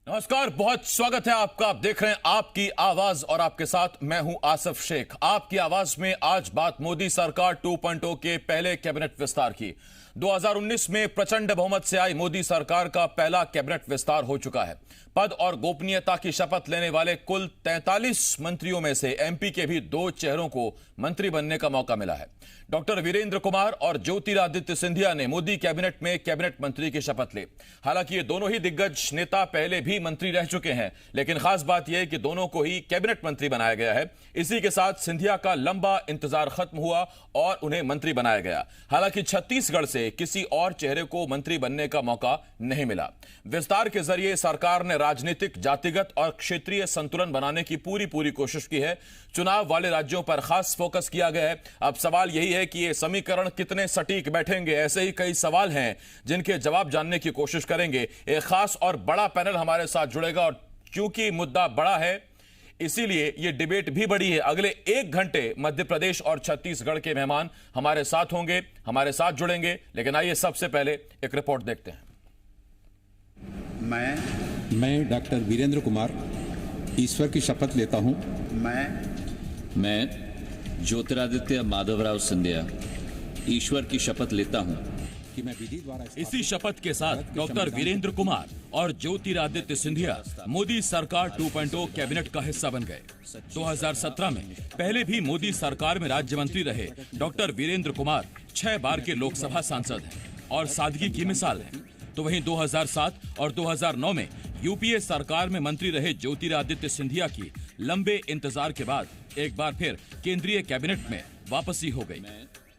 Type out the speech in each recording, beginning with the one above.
नमस्कार, बहुत स्वागत है आपका। आप देख रहे हैं आपकी आवाज और आपके साथ मैं हूं आसिफ शेख। आपकी आवाज में आज बात मोदी सरकार 2.0 के पहले कैबिनेट विस्तार की। 2019 में प्रचंड बहुमत से आई मोदी सरकार का पहला कैबिनेट विस्तार हो चुका है। पद और गोपनीयता की शपथ लेने वाले कुल 43 मंत्रियों में से एमपी के भी 2 चेहरों को मंत्री बनने का मौका मिला है। डॉक्टर वीरेंद्र कुमार और ज्योतिरादित्य सिंधिया ने मोदी कैबिनेट में कैबिनेट मंत्री की शपथ ली। हालांकि ये दोनों ही दिग्गज नेता पहले भी मंत्री रह चुके हैं, लेकिन खास बात यह है कि दोनों को ही कैबिनेट मंत्री बनाया गया है। इसी के साथ सिंधिया का लंबा इंतजार खत्म हुआ और उन्हें मंत्री बनाया गया। हालांकि छत्तीसगढ़ से किसी और चेहरे को मंत्री बनने का मौका नहीं मिला। विस्तार के जरिए सरकार ने राजनीतिक, जातिगत और क्षेत्रीय संतुलन बनाने की पूरी कोशिश की है। चुनाव वाले राज्यों पर खास फोकस किया गया है। अब सवाल यही है कि ये समीकरण कितने सटीक बैठेंगे। ऐसे ही कई सवाल हैं जिनके जवाब जानने की कोशिश करेंगे। एक खास और बड़ा पैनल हमारे साथ जुड़ेगा और क्योंकि मुद्दा बड़ा है इसीलिए यह डिबेट भी बड़ी है। अगले 1 घंटे मध्य प्रदेश और छत्तीसगढ़ के मेहमान हमारे साथ होंगे, हमारे साथ जुड़ेंगे। लेकिन आइए सबसे पहले एक रिपोर्ट देखते हैं। मैं डॉक्टर वीरेंद्र कुमार ईश्वर की शपथ लेता हूं। मैं ज्योतिरादित्य माधवराव सिंधिया ईश्वर की शपथ लेता हूं कि मैं विधि द्वारा इसी शपथ के साथ डॉक्टर वीरेंद्र कुमार और ज्योतिरादित्य सिंधिया मोदी सरकार 2.0 कैबिनेट का हिस्सा बन गए। 2017 में पहले भी मोदी सरकार में राज्य मंत्री रहे डॉक्टर वीरेंद्र कुमार 6 बार के लोकसभा सांसद हैं और सादगी की मिसाल हैं। तो वहीं 2007 और 2009 में यूपीए सरकार में मंत्री रहे ज्योतिरादित्य सिंधिया की लंबे इंतजार के बाद एक बार फिर केंद्रीय कैबिनेट में वापसी हो गई।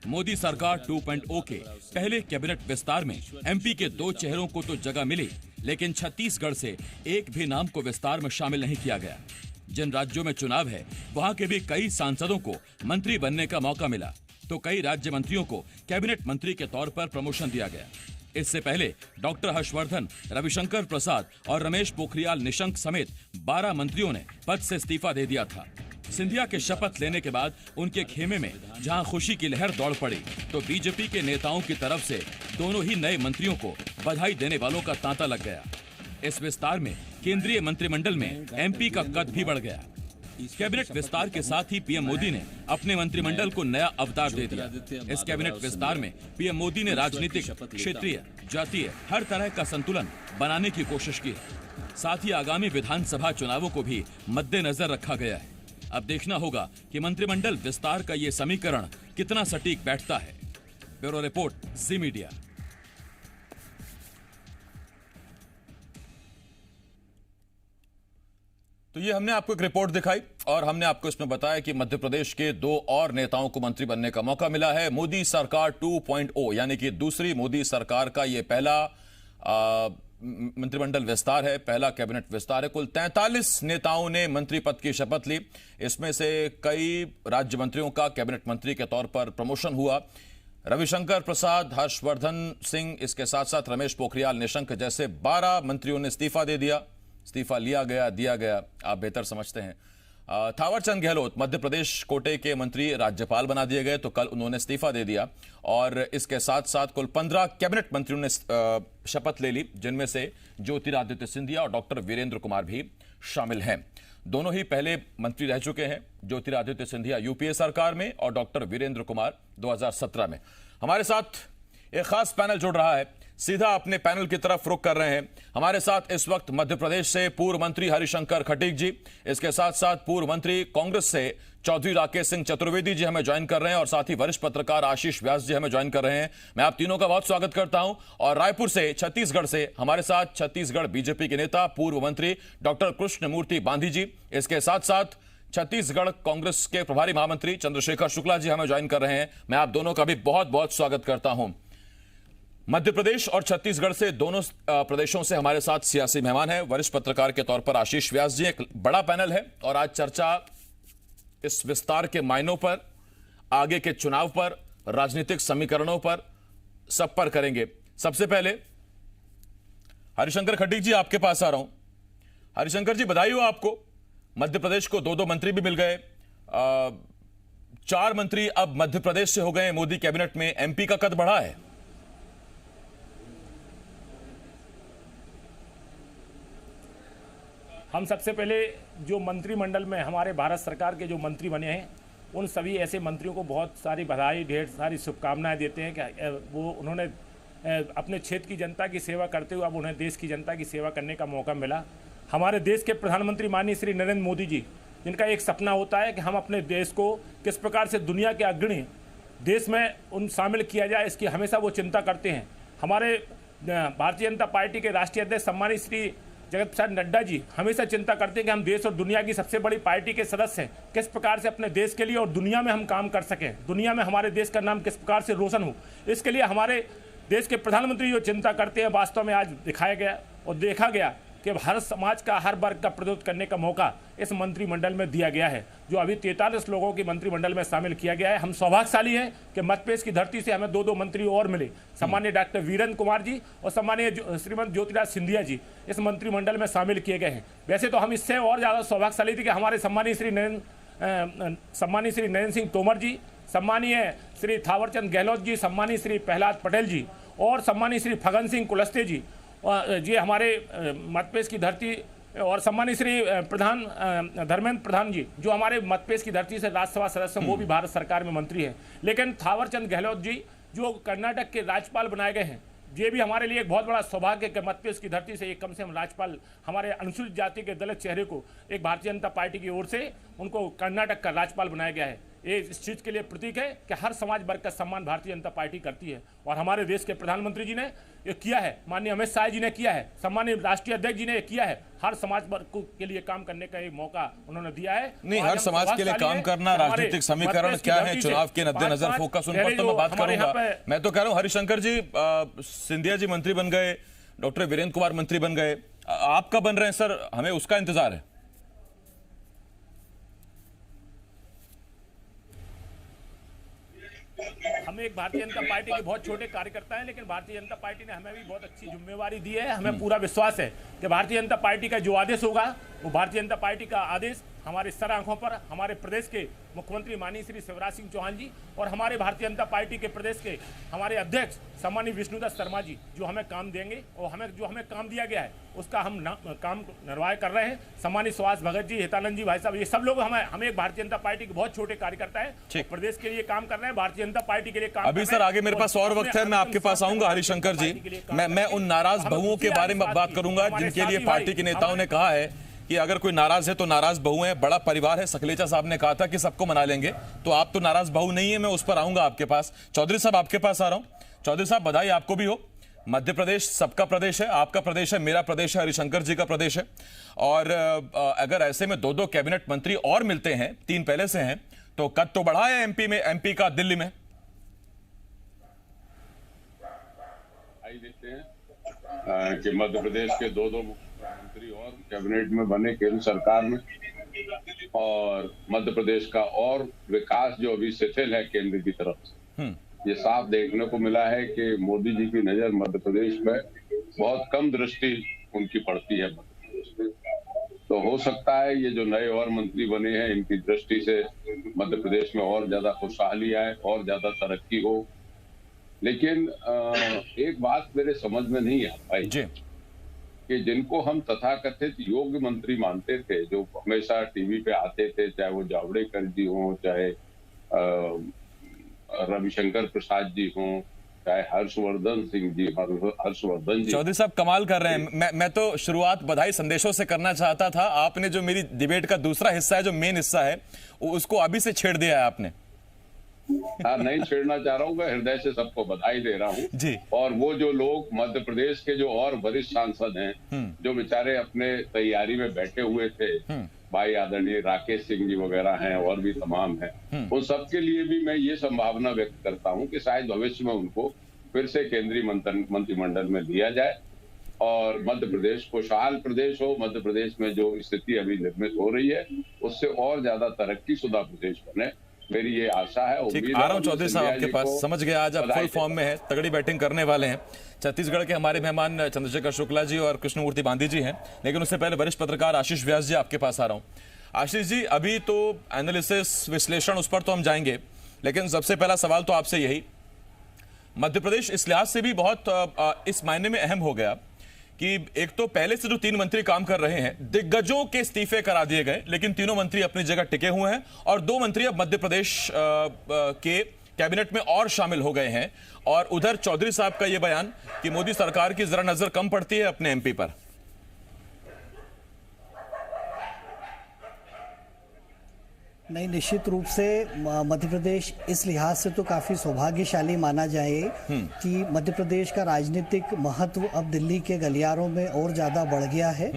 मोदी सरकार 2.0 के पहले कैबिनेट विस्तार में एमपी के 2 चेहरों को तो जगह मिली, लेकिन छत्तीसगढ़ से एक भी नाम को विस्तार में शामिल नहीं किया गया। जिन राज्यों में चुनाव है वहां के भी कई सांसदों को मंत्री बनने का मौका मिला, तो कई राज्य मंत्रियों को कैबिनेट मंत्री के तौर पर प्रमोशन दिया गया। इससे पहले डॉक्टर हर्षवर्धन, रविशंकर प्रसाद और रमेश पोखरियाल निशंक समेत 12 मंत्रियों ने पद से इस्तीफा दे दिया था। सिंधिया के शपथ लेने के बाद उनके खेमे में जहां खुशी की लहर दौड़ पड़ी, तो बीजेपी के नेताओं की तरफ से दोनों ही नए मंत्रियों को बधाई देने वालों का तांता लग गया। इस विस्तार में केंद्रीय मंत्रिमंडल में एमपी का कद भी बढ़ गया। कैबिनेट विस्तार के साथ ही पीएम मोदी ने अपने मंत्रिमंडल को नया अवतार दे दिया। इस कैबिनेट विस्तार में पीएम मोदी ने राजनीतिक, क्षेत्रीय, जातीय हर तरह का संतुलन बनाने की कोशिश की है। साथ ही आगामी विधानसभा चुनावों को भी मद्देनजर रखा गया है। अब देखना होगा कि मंत्रिमंडल विस्तार का ये समीकरण कितना सटीक बैठता है। ब्यूरो रिपोर्ट, जी मीडिया। तो ये हमने आपको एक रिपोर्ट दिखाई और हमने आपको इसमें बताया कि मध्य प्रदेश के 2 और नेताओं को मंत्री बनने का मौका मिला है। मोदी सरकार 2.0 यानी कि दूसरी मोदी सरकार का ये पहला मंत्रिमंडल विस्तार है, पहला कैबिनेट विस्तार है। कुल 43 नेताओं ने मंत्री पद की शपथ ली। इसमें से कई राज्य मंत्रियों का कैबिनेट मंत्री के तौर पर प्रमोशन हुआ। रविशंकर प्रसाद, हर्षवर्धन सिंह, इसके साथ साथ रमेश पोखरियाल निशंक जैसे 12 मंत्रियों ने इस्तीफा दे दिया। इस्तीफा लिया गया, दिया गया, आप बेहतर समझते हैं। थावरचंद गहलोत मध्य प्रदेश कोटे के मंत्री राज्यपाल बना दिए गए, तो कल उन्होंने इस्तीफा दे दिया। और इसके साथ साथ कुल 15 कैबिनेट मंत्रियों ने शपथ ले ली, जिनमें से ज्योतिरादित्य सिंधिया और डॉक्टर वीरेंद्र कुमार भी शामिल हैं। दोनों ही पहले मंत्री रह चुके हैं, ज्योतिरादित्य सिंधिया यूपीए सरकार में और डॉक्टर वीरेंद्र कुमार 2017 में। हमारे साथ एक खास पैनल जुड़ रहा है, सीधा अपने पैनल की तरफ रुख कर रहे हैं। हमारे साथ इस वक्त मध्य प्रदेश से पूर्व मंत्री हरिशंकर खटीक जी, इसके साथ साथ पूर्व मंत्री कांग्रेस से चौधरी राकेश सिंह चतुर्वेदी जी हमें ज्वाइन कर रहे हैं और साथ ही वरिष्ठ पत्रकार आशीष व्यास जी हमें ज्वाइन कर रहे हैं। मैं आप तीनों का बहुत स्वागत करता हूं। और रायपुर से, छत्तीसगढ़ से हमारे साथ छत्तीसगढ़ बीजेपी के नेता पूर्व मंत्री डॉक्टर कृष्णमूर्ति बांधी जी, इसके साथ साथ छत्तीसगढ़ कांग्रेस के प्रभारी महामंत्री चंद्रशेखर शुक्ला जी हमें ज्वाइन कर रहे हैं। मैं आप दोनों का भी बहुत बहुत स्वागत करता हूं। मध्य प्रदेश और छत्तीसगढ़ से दोनों प्रदेशों से हमारे साथ सियासी मेहमान हैं। वरिष्ठ पत्रकार के तौर पर आशीष व्यास जी। एक बड़ा पैनल है और आज चर्चा इस विस्तार के मायनों पर, आगे के चुनाव पर, राजनीतिक समीकरणों पर, सब पर करेंगे। सबसे पहले हरिशंकर खटीक जी, आपके पास आ रहा हूं। हरिशंकर जी, बधाई हो आपको, मध्य प्रदेश को 2-2 मंत्री भी मिल गए। 4 मंत्री अब मध्य प्रदेश से हो गए मोदी कैबिनेट में। एमपी का कद बढ़ा है। हम सबसे पहले जो मंत्रिमंडल में हमारे भारत सरकार के जो मंत्री बने हैं उन सभी ऐसे मंत्रियों को बहुत सारी बधाई, ढेर सारी शुभकामनाएं देते हैं कि वो उन्होंने अपने क्षेत्र की जनता की सेवा करते हुए अब उन्हें देश की जनता की सेवा करने का मौका मिला। हमारे देश के प्रधानमंत्री माननीय श्री नरेंद्र मोदी जी, जिनका एक सपना होता है कि हम अपने देश को किस प्रकार से दुनिया के अग्रणी देश में उन शामिल किया जाए, इसकी हमेशा वो चिंता करते हैं। हमारे भारतीय जनता पार्टी के राष्ट्रीय अध्यक्ष सम्मानित श्री जगत प्रसाद नड्डा जी हमेशा चिंता करते हैं कि हम देश और दुनिया की सबसे बड़ी पार्टी के सदस्य हैं, किस प्रकार से अपने देश के लिए और दुनिया में हम काम कर सकें, दुनिया में हमारे देश का नाम किस प्रकार से रोशन हो। इसके लिए हमारे देश के प्रधानमंत्री जो चिंता करते हैं, वास्तव में आज दिखाया गया और देखा गया कि हर समाज का, हर वर्ग का प्रतिनिधित्व करने का मौका इस मंत्रिमंडल में दिया गया है, जो अभी 43 लोगों की मंत्रिमंडल में शामिल किया गया है। हम सौभाग्यशाली हैं कि मध्यप्रदेश की धरती से हमें 2 मंत्री और मिले, सम्मानीय डॉक्टर वीरेंद्र कुमार जी और सम्मानीय श्रीमती ज्योतिराज सिंधिया जी इस मंत्रिमंडल में शामिल किए गए हैं। वैसे तो हम इससे और ज़्यादा सौभाग्यशाली थे कि हमारे सम्मानीय श्री नरेंद्र सिंह तोमर जी, सम्मानीय श्री थावरचंद गहलोत जी, सम्मानीय श्री प्रहलाद पटेल जी और सम्मानीय श्री फग्गन सिंह कुलस्ते जी हमारे मध्यप्रदेश की धरती, और सम्मानीय श्री धर्मेंद्र प्रधान जी जो हमारे मध्यप्रदेश की धरती से राज्यसभा सदस्य हैं, वो भी भारत सरकार में मंत्री हैं। लेकिन थावरचंद गहलोत जी जो कर्नाटक के राज्यपाल बनाए गए हैं, ये भी हमारे लिए एक बहुत बड़ा सौभाग्य है कि मध्यप्रदेश की धरती से एक कम से कम राज्यपाल हमारे अनुसूचित जाति के दलित चेहरे को एक भारतीय जनता पार्टी की ओर से उनको कर्नाटक का राज्यपाल बनाया गया है। ये इस चीज़ के लिए प्रतीक है कि हर समाज वर्ग का सम्मान भारतीय जनता पार्टी करती है और हमारे देश के प्रधानमंत्री जी ने ये किया है, माननीय अमित शाह जी ने किया है, सम्मानीय राष्ट्रीय अध्यक्ष जी ने किया है। हर समाज वर्ग के लिए काम करने का एक मौका उन्होंने दिया है। नहीं, हर समाज के लिए काम करना, राजनीतिक समीकरण क्या है, चुनाव के मद्देनजर फोकस उन पर तो मैं बात करूंगा। मैं तो कह रहा हूं हरिशंकर जी, सिंधिया जी मंत्री बन गए, डॉक्टर वीरेंद्र कुमार मंत्री बन गए, आप कब बन रहे हैं सर? हमें उसका इंतजार है। हम एक भारतीय जनता पार्टी के बहुत छोटे कार्यकर्ता हैं, लेकिन भारतीय जनता पार्टी ने हमें भी बहुत अच्छी जिम्मेवारी दी है। हमें पूरा विश्वास है कि भारतीय जनता पार्टी का जो आदेश होगा वो भारतीय जनता पार्टी का आदेश हमारे सर आंखों पर हमारे प्रदेश के मुख्यमंत्री माननीय श्री शिवराज सिंह चौहान जी और हमारे भारतीय जनता पार्टी के प्रदेश के हमारे अध्यक्ष सम्मानीय विष्णुदत्त शर्मा जी जो हमें काम देंगे और हमें काम दिया गया है उसका हम काम निर्वाह कर रहे हैं। सम्मानीय सुभाष भगत जी, हितानंद जी भाई साहब, ये सब लोग हमें एक भारतीय जनता पार्टी के बहुत छोटे कार्यकर्ता है, प्रदेश के लिए काम कर रहे हैं, भारतीय जनता पार्टी के लिए काम। अभी सर आगे मेरे पास और वक्त है, मैं आपके पास आऊंगा हरिशंकर जी। मैं उन नाराज बहुओं के बारे में बात करूंगा जिनके लिए पार्टी के नेताओं ने कहा है कि अगर कोई नाराज है तो नाराज बहू है, बड़ा परिवार है। सकलेचा साहब ने कहा था कि सबको मना लेंगे, तो आप तो नाराज बहू नहीं है, मैं उस पर आऊंगा आपके पास। चौधरी साहब आपके पास आ रहा हूं। चौधरी साहब, बधाई आपको भी हो। मध्य प्रदेश सबका प्रदेश है, आपका प्रदेश है, मेरा प्रदेश है, हरिशंकर जी का प्रदेश है, और अगर ऐसे में 2 कैबिनेट मंत्री और मिलते हैं, 3 पहले से हैं, तो कद तो बढ़ा है एमपी का दिल्ली में। देखते हैं कि मध्य प्रदेश के 2 मुख्यमंत्री और कैबिनेट में बने केंद्र सरकार में, और मध्य प्रदेश का और विकास जो अभी शिथिल है केंद्र की तरफ से, ये साफ देखने को मिला है कि मोदी जी की नजर मध्य प्रदेश में बहुत कम दृष्टि उनकी पड़ती है मध्य प्रदेश में। तो हो सकता है ये जो नए और मंत्री बने हैं इनकी दृष्टि से मध्य प्रदेश में और ज्यादा खुशहाली आए और ज्यादा तरक्की हो। लेकिन एक बात मेरे समझ में नहीं आ पाई कि जिनको हम तथाकथित योग्य मंत्री मानते थे, जो हमेशा टीवी पे आते थे, चाहे वो जावड़ेकर जी हों, चाहे रविशंकर प्रसाद जी हों, चाहे हर्षवर्धन जी। चौधरी साहब कमाल कर रहे हैं। मैं तो शुरुआत बधाई संदेशों से करना चाहता था, आपने जो मेरी डिबेट का दूसरा हिस्सा है, जो मेन हिस्सा है, उसको अभी से छेड़ दिया है आपने। हाँ, नहीं छेड़ना चाह रहा हूँ, मैं हृदय से सबको बधाई दे रहा हूँ जी। और वो जो लोग मध्य प्रदेश के जो और वरिष्ठ सांसद हैं, जो बेचारे अपने तैयारी में बैठे हुए थे, भाई आदरणीय राकेश सिंह जी वगैरह हैं और भी तमाम हैं, उन सबके लिए भी मैं ये संभावना व्यक्त करता हूँ कि शायद भविष्य में उनको फिर से केंद्रीय मंत्रिमंडल में लिया जाए और मध्य प्रदेश खुशहाल प्रदेश हो। मध्य प्रदेश में जो स्थिति अभी निर्मित हो रही है उससे और ज्यादा तरक्की शुदा प्रदेश बने, मेरी ये आशा है। ठीक, आ रहा हूं चौधरी साहब आपके पास। समझ गया, आज आप फुल फॉर्म में है, तगड़ी बैटिंग करने वाले हैं। छत्तीसगढ़ के हमारे मेहमान चंद्रशेखर शुक्ला जी और कृष्णमूर्ति बांधी जी हैं, लेकिन उससे पहले वरिष्ठ पत्रकार आशीष व्यास जी आपके पास आ रहा हूं। आशीष जी, अभी तो एनालिसिस, विश्लेषण, उस पर तो हम जाएंगे, लेकिन सबसे पहला सवाल तो आपसे यही, मध्य प्रदेश इस लिहाज से भी बहुत इस मायने में अहम हो गया कि एक तो पहले से जो 3 मंत्री काम कर रहे हैं, दिग्गजों के इस्तीफे करा दिए गए, लेकिन तीनों मंत्री अपनी जगह टिके हुए हैं और 2 मंत्री अब मध्य प्रदेश के कैबिनेट में और शामिल हो गए हैं। और उधर चौधरी साहब का यह बयान कि मोदी सरकार की जरा नजर कम पड़ती है अपने एमपी पर। नहीं, निश्चित रूप से मध्य प्रदेश इस लिहाज से तो काफ़ी सौभाग्यशाली माना जाए कि मध्य प्रदेश का राजनीतिक महत्व अब दिल्ली के गलियारों में और ज़्यादा बढ़ गया है।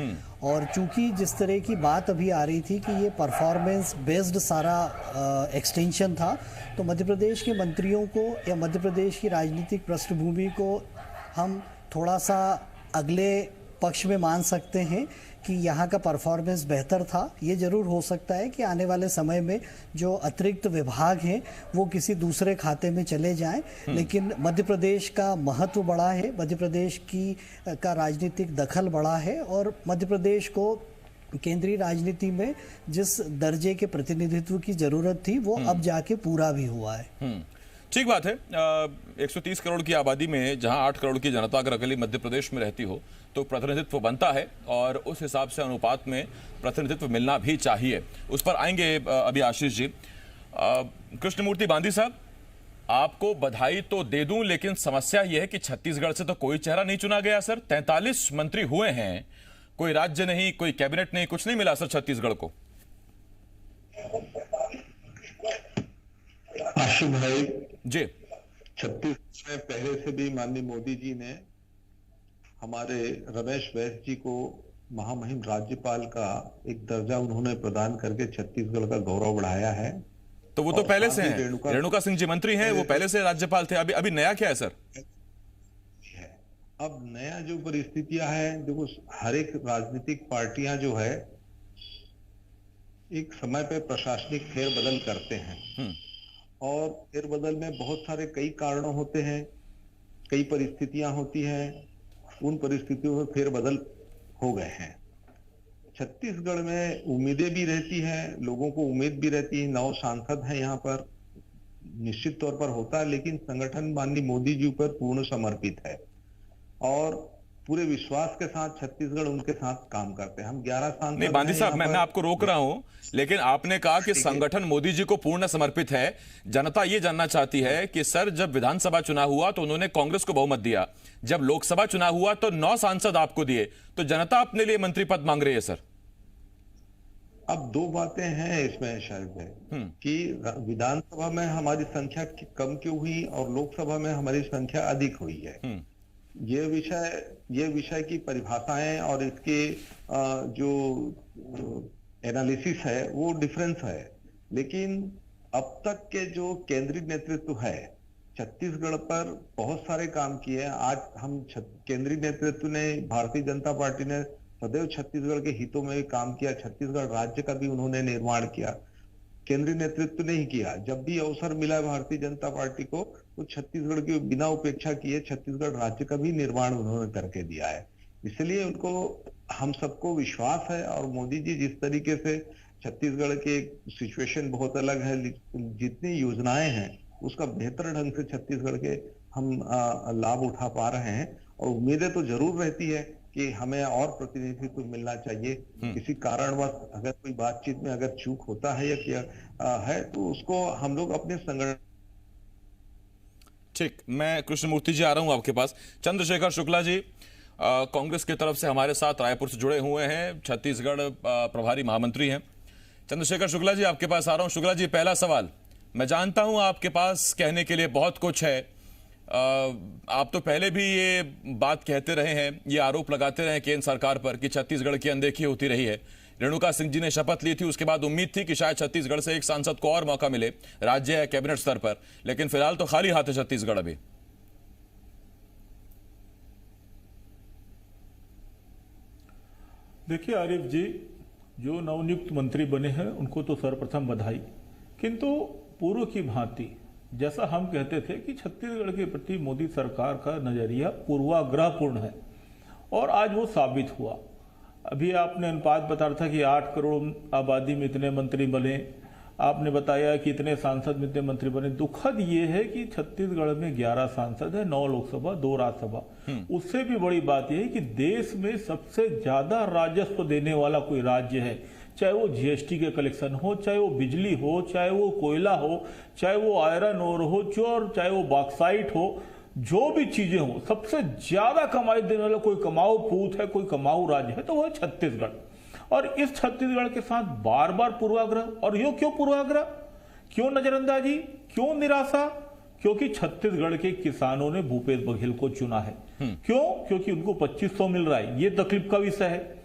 और चूंकि जिस तरह की बात अभी आ रही थी कि ये परफॉर्मेंस बेस्ड सारा एक्सटेंशन था, तो मध्य प्रदेश के मंत्रियों को या मध्य प्रदेश की राजनीतिक पृष्ठभूमि को हम थोड़ा सा अगले पक्ष में मान सकते हैं कि यहाँ का परफॉर्मेंस बेहतर था। ये जरूर हो सकता है कि आने वाले समय में जो अतिरिक्त विभाग हैं वो किसी दूसरे खाते में चले जाएं, लेकिन मध्य प्रदेश का महत्व बड़ा है, मध्य प्रदेश का राजनीतिक दखल बड़ा है और मध्य प्रदेश को केंद्रीय राजनीति में जिस दर्जे के प्रतिनिधित्व की जरूरत थी वो अब जाके पूरा भी हुआ है। ठीक बात है। 130 करोड़ की आबादी में जहां 8 करोड़ की जनता अगर अकेली मध्य प्रदेश में रहती हो तो प्रतिनिधित्व बनता है और उस हिसाब से अनुपात में प्रतिनिधित्व मिलना भी चाहिए। उस पर आएंगे अभी आशीष जी। कृष्णमूर्ति बांदी साहब, आपको बधाई तो दे दूं, लेकिन समस्या यह है कि छत्तीसगढ़ से तो कोई चेहरा नहीं चुना गया सर। 43 मंत्री हुए हैं, कोई राज्य नहीं, कोई कैबिनेट नहीं, कुछ नहीं मिला सर छत्तीसगढ़ को। आशीष भाई जी, छत्तीसगढ़ में पहले से भी माननीय मोदी जी ने हमारे रमेश बैस जी को महामहिम राज्यपाल का एक दर्जा उन्होंने प्रदान करके छत्तीसगढ़ का गौरव बढ़ाया है। तो वो तो पहले से हैं, रेणुका सिंह जी मंत्री हैं, वो पहले से राज्यपाल थे। अभी नया क्या है सर? अब नया जो परिस्थितियां हैं, देखो हर एक राजनीतिक पार्टियां जो है एक समय पे प्रशासनिक फेरबदल करते हैं और फेरबदल में बहुत सारे कई कारणों होते हैं, कई परिस्थितियां होती हैं, उन परिस्थितियों में फेरबदल हो गए हैं। छत्तीसगढ़ में उम्मीदें भी रहती हैं, लोगों को उम्मीद भी रहती है, 9 सांसद हैं यहाँ पर, निश्चित तौर पर होता है, लेकिन संगठन माननीय मोदी जी पर पूर्ण समर्पित है और पूरे विश्वास के साथ छत्तीसगढ़ उनके साथ काम करते हैं। हम 11 सांसद नहीं बांदी साहब, मैं आपको रोक रहा हूं, लेकिन आपने कहा कि संगठन मोदी जी को पूर्ण समर्पित है। जनता ये जानना चाहती है कि सर जब विधानसभा चुनाव हुआ तो उन्होंने कांग्रेस को बहुमत दिया, जब लोकसभा चुनाव हुआ तो 9 सांसद आपको दिए, तो जनता अपने लिए मंत्री पद मांग रही है सर। अब 2 बातें हैं इसमें शायद कि विधानसभा में हमारी संख्या कम क्यों हुई और लोकसभा में हमारी संख्या अधिक हुई है। ये विषय की परिभाषाएं और इसके जो एनालिसिस है वो डिफरेंस है, लेकिन अब तक के जो केंद्रीय नेतृत्व है छत्तीसगढ़ पर बहुत सारे काम किए हैं। आज हम केंद्रीय नेतृत्व ने, भारतीय जनता पार्टी ने सदैव छत्तीसगढ़ के हितों में काम किया, छत्तीसगढ़ राज्य का भी उन्होंने निर्माण किया, केंद्रीय नेतृत्व ने ही किया। जब भी अवसर मिला भारतीय जनता पार्टी को तो छत्तीसगढ़ की बिना उपेक्षा किए छत्तीसगढ़ राज्य का भी निर्माण उन्होंने करके दिया है। इसलिए उनको हम सबको विश्वास है और मोदी जी जिस तरीके से छत्तीसगढ़ के सिचुएशन बहुत अलग है, जितनी योजनाएं हैं उसका बेहतर ढंग से छत्तीसगढ़ के हम लाभ उठा पा रहे हैं और उम्मीदें तो जरूर रहती है कि हमें और प्रतिनिधित्व मिलना चाहिए। किसी कारणवश अगर कोई बातचीत में अगर चूक होता है या क्या है तो उसको हम लोग अपने संगठन। ठीक, मैं कृष्णमूर्ति जी आ रहा हूं आपके पास। चंद्रशेखर शुक्ला जी कांग्रेस की तरफ से हमारे साथ रायपुर से जुड़े हुए हैं, छत्तीसगढ़ प्रभारी महामंत्री हैं। चंद्रशेखर शुक्ला जी आपके पास आ रहा हूं। शुक्ला जी, पहला सवाल, मैं जानता हूं आपके पास कहने के लिए बहुत कुछ है, आप तो पहले भी ये बात कहते रहे हैं, ये आरोप लगाते रहे केंद्र सरकार पर कि छत्तीसगढ़ की अनदेखी होती रही है। रेणुका सिंह जी ने शपथ ली थी, उसके बाद उम्मीद थी कि शायद छत्तीसगढ़ से एक सांसद को और मौका मिले राज्य या कैबिनेट स्तर पर, लेकिन फिलहाल तो खाली हाथ है छत्तीसगढ़ अभी। देखिए आरिफ जी, जो नवनियुक्त मंत्री बने हैं उनको तो सर्वप्रथम बधाई, किंतु पूर्व की भांति जैसा हम कहते थे कि छत्तीसगढ़ के प्रति मोदी सरकार का नजरिया पूर्वाग्रहपूर्ण है और आज वो साबित हुआ। अभी आपने अनुपात बता रहा था कि 8 करोड़ आबादी में इतने मंत्री बने आपने बताया कि इतने सांसद इतने मंत्री बने। दुखद ये है कि छत्तीसगढ़ में 11 सांसद है, 9 लोकसभा 2 राज्यसभा। उससे भी बड़ी बात यह है कि देश में सबसे ज्यादा राजस्व देने वाला कोई राज्य है, चाहे वो जीएसटी के कलेक्शन हो, चाहे वो बिजली हो, चाहे वो कोयला हो, चाहे वो आयरन ओर हो, चाहे वो बॉक्साइट हो, जो भी चीजें हो, सबसे ज्यादा कमाई देने वाला कोई कमाऊ पूत है, कोई कमाऊ राज्य है तो वो है छत्तीसगढ़। और इस छत्तीसगढ़ के साथ बार बार पूर्वाग्रह, और यो क्यों पूर्वाग्रह, क्यों नजरअंदाजी, क्यों निराशा? क्योंकि छत्तीसगढ़ के किसानों ने भूपेश बघेल को चुना है। क्यों? क्योंकि उनको 2500 मिल रहा है, ये तकलीफ का विषय है।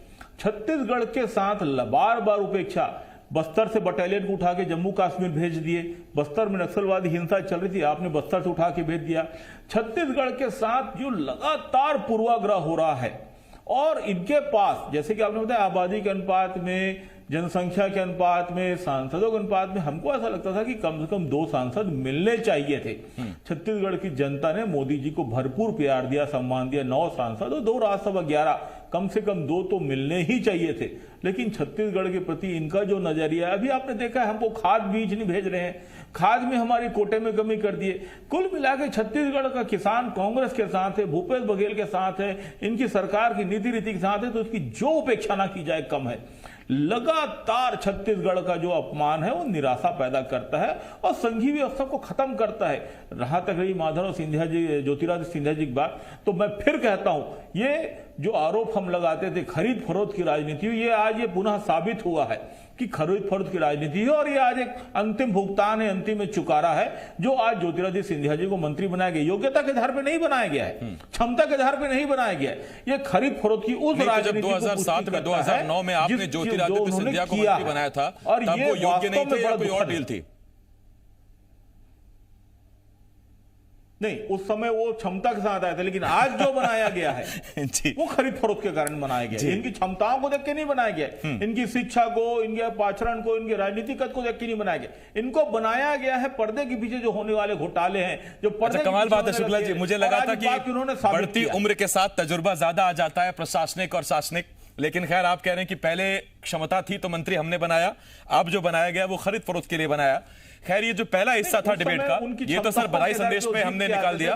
छत्तीसगढ़ के साथ बार बार उपेक्षा, बस्तर से बटालियन को उठा के जम्मू कश्मीर भेज दिए, बस्तर में नक्सलवादी हिंसा चल रही थी, आपने बस्तर से उठा के भेज दिया। छत्तीसगढ़ के साथ जो लगातार पूर्वाग्रह हो रहा है, और इनके पास जैसे कि आपने बताया आबादी के अनुपात में, जनसंख्या के अनुपात में, सांसदों के अनुपात में, हमको ऐसा लगता था कि कम से कम 2 सांसद मिलने चाहिए थे। छत्तीसगढ़ की जनता ने मोदी जी को भरपूर प्यार दिया, सम्मान दिया। 9 सांसद और 2 राज्यसभा 11, कम से कम 2 तो मिलने ही चाहिए थे। लेकिन छत्तीसगढ़ के प्रति इनका जो नजरिया है, अभी आपने देखा है हमको खाद बीज नहीं भेज रहे हैं, खाद में हमारी कोटे में कमी कर दिए। कुल मिला के छत्तीसगढ़ का किसान कांग्रेस के साथ है, भूपेश बघेल के साथ है, इनकी सरकार की नीति रीति के साथ है, तो उसकी जो उपेक्षा ना की जाए कम है। लगातार छत्तीसगढ़ का जो अपमान है वो निराशा पैदा करता है और संघीय व्यवस्था को खत्म करता है। रहा तक रही माधव सिंधिया जी, ज्योतिरादित्य सिंधिया जी की बात, तो मैं फिर कहता हूं, ये जो आरोप हम लगाते थे खरीद फरोख्त की राजनीति, ये आज ये पुनः साबित हुआ है कि खरीद फरोख्त की राजनीति है, और ये आज एक अंतिम भुगतान है, अंतिम चुकारा है, जो आज ज्योतिरादित्य सिंधिया जी को मंत्री बनाया गया। योग्यता के आधार पर नहीं बनाया गया है, क्षमता के आधार पर नहीं बनाया गया है, ये खरीद फरोख्त की उस राजनीति को 2007 में 2009 में आपने ज्योतिरादित्य सिंधिया को मंत्री बनाया था, और तब वो योग्य नहीं थे या कोई और डील थी? नहीं, उस समय वो क्षमता के साथ आया था, लेकिन आज जो बनाया गया है वो खरीद फरोख्त के कारण बनाया गया है। इनकी क्षमताओं को देख के नहीं बनाया गया, इनकी शिक्षा को, इनके आचरण को, इनके राजनीतिक कद को देख के नहीं बनाया गया। इनको बनाया गया है पर्दे के पीछे जो होने वाले घोटाले हैं, जो पर्दे। कमाल बात है शुक्ला जी, मुझे लगा था कि बढ़ती उम्र के साथ तजुर्बा ज्यादा आ जाता है प्रशासनिक और शासनिक, लेकिन खैर आप कह रहे हैं कि पहले क्षमता थी तो मंत्री हमने बनाया, अब जो बनाया गया वो खरीद फरोख्त के लिए बनाया। खैर ये जो पहला हिस्सा था डिबेट का, ये तो सर बधाई संदेश में हमने निकाल दिया।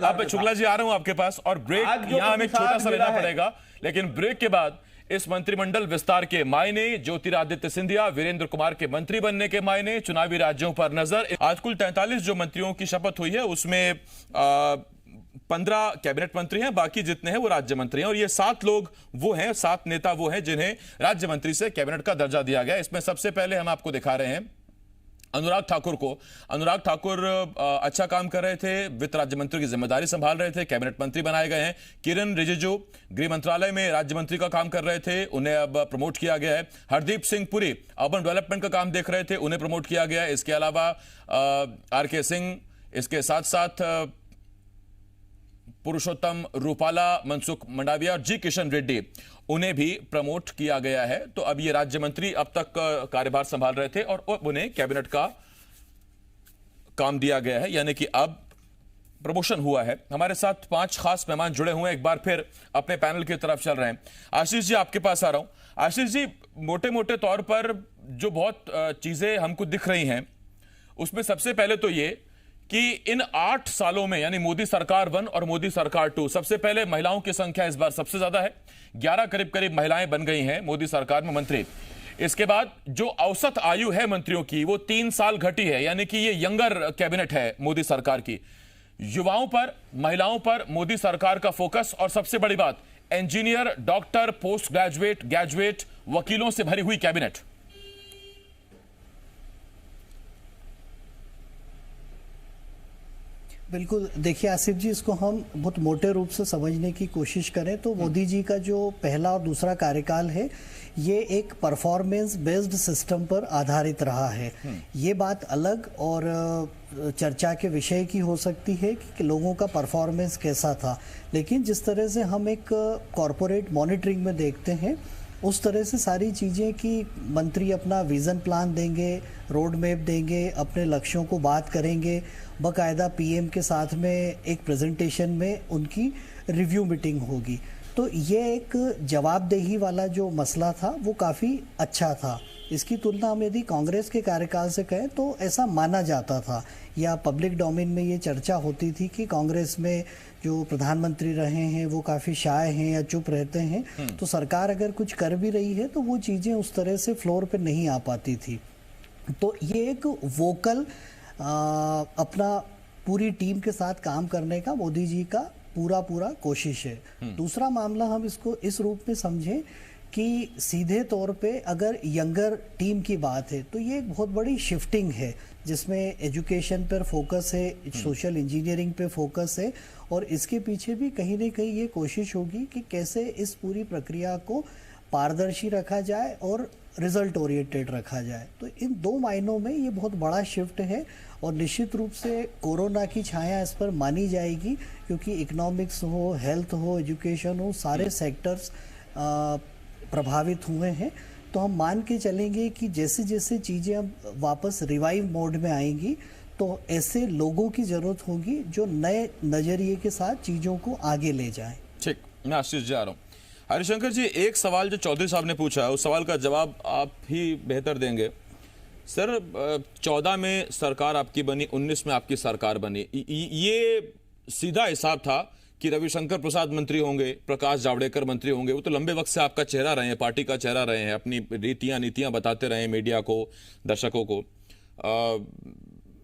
अब शुक्ला जी आ रहा हूं आपके पास, और ब्रेक यहां हमें छोटा सा लेना पड़ेगा, लेकिन ब्रेक के बाद इस मंत्रिमंडल विस्तार के मायने, ज्योतिरादित्य सिंधिया, वीरेंद्र कुमार के मंत्री बनने के मायने, चुनावी राज्यों पर नजर। आज कुल 43 जो मंत्रियों की शपथ हुई है उसमें 15 कैबिनेट मंत्री हैं, बाकी जितने हैं वो राज्य मंत्री हैं, और ये 7 लोग वो हैं, 7 नेता वो हैं जिन्हें राज्य मंत्री से कैबिनेट का दर्जा दिया गया। इसमें सबसे पहले हम आपको दिखा रहे हैं अनुराग ठाकुर को। अनुराग ठाकुर अच्छा काम कर रहे थे, वित्त राज्य मंत्री की जिम्मेदारी संभाल रहे थे, कैबिनेट मंत्री बनाए गए हैं। किरण रिजिजू गृह मंत्रालय में राज्य मंत्री का काम कर रहे थे, उन्हें अब प्रमोट किया गया है। हरदीप सिंह पुरी अर्बन डेवलपमेंट का काम देख रहे थे, उन्हें प्रमोट किया गया है। इसके अलावा आर.के. सिंह, इसके साथ साथ पुरुषोत्तम रूपाला, मनसुख मंडाविया और जी किशन रेड्डी, उन्हें भी प्रमोट किया गया है। तो अब ये राज्य मंत्री अब तक कार्यभार संभाल रहे थे और उन्हें कैबिनेट का काम दिया गया है, यानी कि अब प्रमोशन हुआ है। हमारे साथ 5 खास मेहमान जुड़े हुए हैं, एक बार फिर अपने पैनल की तरफ चल रहे हैं। आशीष जी आपके पास आ रहा हूं। आशीष जी, मोटे मोटे तौर पर जो बहुत चीजें हमको दिख रही हैं उसमें सबसे पहले तो ये कि इन 8 सालों में, यानी मोदी सरकार 1 और मोदी सरकार 2, सबसे पहले महिलाओं की संख्या इस बार सबसे ज्यादा है, 11 करीब महिलाएं बन गई हैं मोदी सरकार में मंत्री। इसके बाद जो औसत आयु है मंत्रियों की वो 3 साल घटी है, यानी कि ये यंगर कैबिनेट है मोदी सरकार की। युवाओं पर, महिलाओं पर मोदी सरकार का फोकस, और सबसे बड़ी बात engineer, doctor, post graduate, graduate, वकीलों से भरी हुई कैबिनेट। बिल्कुल, देखिए आसिफ जी, इसको हम बहुत मोटे रूप से समझने की कोशिश करें तो मोदी जी का जो पहला और दूसरा कार्यकाल है ये एक परफॉर्मेंस बेस्ड सिस्टम पर आधारित रहा है। ये बात अलग और चर्चा के विषय की हो सकती है कि लोगों का परफॉर्मेंस कैसा था, लेकिन जिस तरह से हम एक कॉरपोरेट मॉनिटरिंग में देखते हैं उस तरह से सारी चीज़ें कि मंत्री अपना विज़न प्लान देंगे, रोड मैप देंगे, अपने लक्ष्यों को बात करेंगे, बाकायदा पीएम के साथ में एक प्रेजेंटेशन में उनकी रिव्यू मीटिंग होगी। तो ये एक जवाबदेही वाला जो मसला था वो काफ़ी अच्छा था। इसकी तुलना हम यदि कांग्रेस के कार्यकाल से कहें तो ऐसा माना जाता था या पब्लिक डोमेन में ये चर्चा होती थी कि कांग्रेस में जो प्रधानमंत्री रहे हैं वो काफ़ी शाय हैं या चुप रहते हैं, तो सरकार अगर कुछ कर भी रही है तो वो चीज़ें उस तरह से फ्लोर पे नहीं आ पाती थी। तो ये एक वोकल अपना पूरी टीम के साथ काम करने का मोदी जी का पूरा कोशिश है। दूसरा मामला हम इसको इस रूप में समझें कि सीधे तौर पे अगर यंगर टीम की बात है तो ये एक बहुत बड़ी शिफ्टिंग है जिसमें एजुकेशन पर फोकस है, सोशल इंजीनियरिंग पे फोकस है, और इसके पीछे भी कहीं ना कहीं ये कोशिश होगी कि कैसे इस पूरी प्रक्रिया को पारदर्शी रखा जाए और रिजल्ट ओरिएंटेड रखा जाए। तो इन दो मायनों में ये बहुत बड़ा शिफ्ट है और निश्चित रूप से कोरोना की छाया इस पर मानी जाएगी, क्योंकि इकोनॉमिक्स हो, हेल्थ हो, एजुकेशन हो, सारे सेक्टर्स प्रभावित हुए हैं। तो हम मान के चलेंगे कि जैसे जैसे चीज़ें अब वापस रिवाइव मोड में आएंगी तो ऐसे लोगों की जरूरत होगी जो नए नजरिए के साथ चीज़ों को आगे ले जाएं। ठीक, मैं आशीष जी आ रहा हूँ। हरिशंकर जी, एक सवाल जो चौधरी साहब ने पूछा है उस सवाल का जवाब आप ही बेहतर देंगे। सर, 14 में सरकार आपकी बनी, 19 में आपकी सरकार बनी, ये सीधा हिसाब था कि रविशंकर प्रसाद मंत्री होंगे, प्रकाश जावड़ेकर मंत्री होंगे, वो तो लंबे वक्त से आपका चेहरा रहे हैं, पार्टी का चेहरा रहे हैं, अपनी रीतियां नीतियां बताते रहे हैं मीडिया को, दर्शकों को।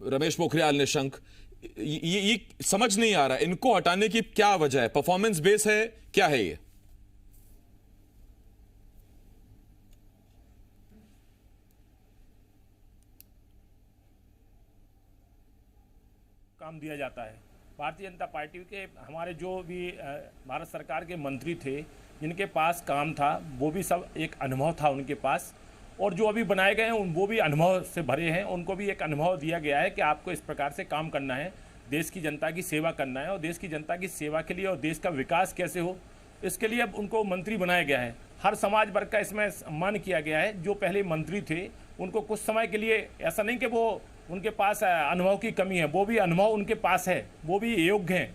रमेश पोखरियाल निशंक, ये समझ नहीं आ रहा इनको हटाने की क्या वजह है? परफॉर्मेंस बेस है, क्या है ये? काम दिया जाता है। भारतीय जनता पार्टी के हमारे जो भी भारत सरकार के मंत्री थे जिनके पास काम था वो भी सब एक अनुभव था उनके पास, और जो अभी बनाए गए हैं वो भी अनुभव से भरे हैं। उनको भी एक अनुभव दिया गया है कि आपको इस प्रकार से काम करना है, देश की जनता की सेवा करना है, और देश की जनता की सेवा के लिए और देश का विकास कैसे हो इसके लिए अब उनको मंत्री बनाया गया है। हर समाज वर्ग का इसमें सम्मान किया गया है। जो पहले मंत्री थे उनको कुछ समय के लिए, ऐसा नहीं कि वो उनके पास अनुभव की कमी है, वो भी अनुभव उनके पास है, वो भी योग्य हैं,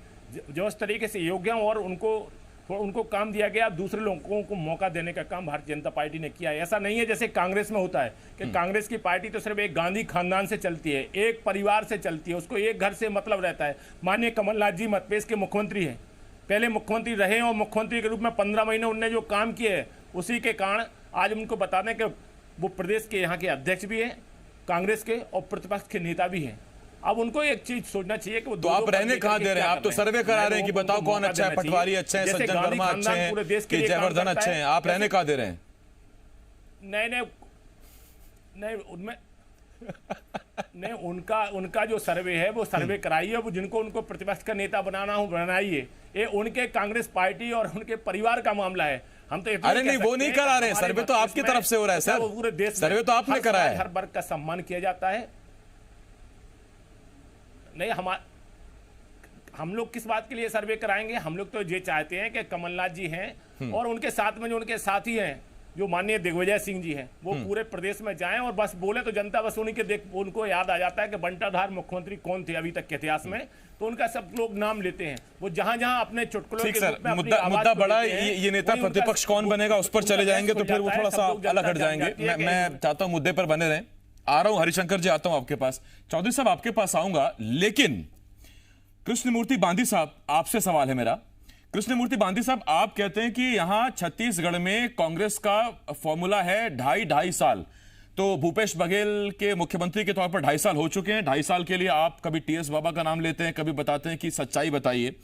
जो इस तरीके से योग्य हैं, और उनको काम दिया गया। दूसरे लोगों को मौका देने का काम भारतीय जनता पार्टी ने किया है। ऐसा नहीं है जैसे कांग्रेस में होता है कि कांग्रेस की पार्टी तो सिर्फ एक गांधी खानदान से चलती है, एक परिवार से चलती है, उसको एक घर से मतलब रहता है। माननीय कमलनाथ जी मध्य प्रदेश के मुख्यमंत्री हैं, पहले मुख्यमंत्री रहे और मुख्यमंत्री के रूप में 15 महीने उनने जो काम किए है उसी के कारण आज उनको बता दें कि वो प्रदेश के यहाँ के अध्यक्ष भी हैं कांग्रेस के और प्रतिपक्ष के नेता भी हैं। अब उनको एक चीज सोचना चाहिए कि वो तो आप रहने कहाँ दे रहे हैं? आप तो सर्वे करा रहे हैं कि बताओ कौन अच्छा है, पटवारी अच्छे हैं, सज्जन वर्मा अच्छे हैं, कि जयवर्धन अच्छे हैं, आप रहने कहाँ दे रहे हैं? नहीं उनमें नहीं, उनका जो सर्वे है वो सर्वे कराइए, वो जिनको उनको प्रतिपक्ष का नेता बनाना हो बनाइए। ये उनके कांग्रेस पार्टी और उनके परिवार का मामला है। हम तो अरे नहीं, वो नहीं करा रहे हैं, सर्वे तो आपकी तरफ से हो रहा है सर, पूरे देश सर्वे तो आपने कराया है। हर वर्ग का सम्मान किया जाता है। नहीं, हम लोग किस बात के लिए सर्वे कराएंगे? हम लोग तो ये चाहते हैं कि कमलनाथ जी हैं और उनके साथ में जो उनके साथी हैं जो माननीय दिग्विजय सिंह जी हैं वो पूरे प्रदेश में जाएं और बस बोले तो जनता बस उनको याद आ जाता है कि बंटाधार मुख्यमंत्री कौन थे अभी तक के इतिहास में, तो उनका सब लोग नाम लेते हैं। वो जहां जहां अपने चुटकुलों के रूप में मुद्दा बड़ा ये नेता प्रतिपक्ष कौन बनेगा उस पर चले जाएंगे तो फिर वो थोड़ा सा अलग हट जाएंगे। मैं चाहता हूं मुद्दे पर बने रहें। आ रहा हूं हरिशंकर जी, आता हूं आपके पास। चौधरी साहब आपके पास आऊंगा, लेकिन कृष्णमूर्ति बांदी साहब आपसे सवाल है मेरा। कृष्णमूर्ति बांदी साहब, आप कहते हैं कि यहां छत्तीसगढ़ में कांग्रेस का फॉर्मूला है 2.5 साल। तो भूपेश बघेल के मुख्यमंत्री के तौर पर 2.5 साल हो चुके हैं। 2.5 साल के लिए आप कभी टीएस बाबा का नाम लेते हैं, कभी बताते हैं कि सच्चाई बताइए।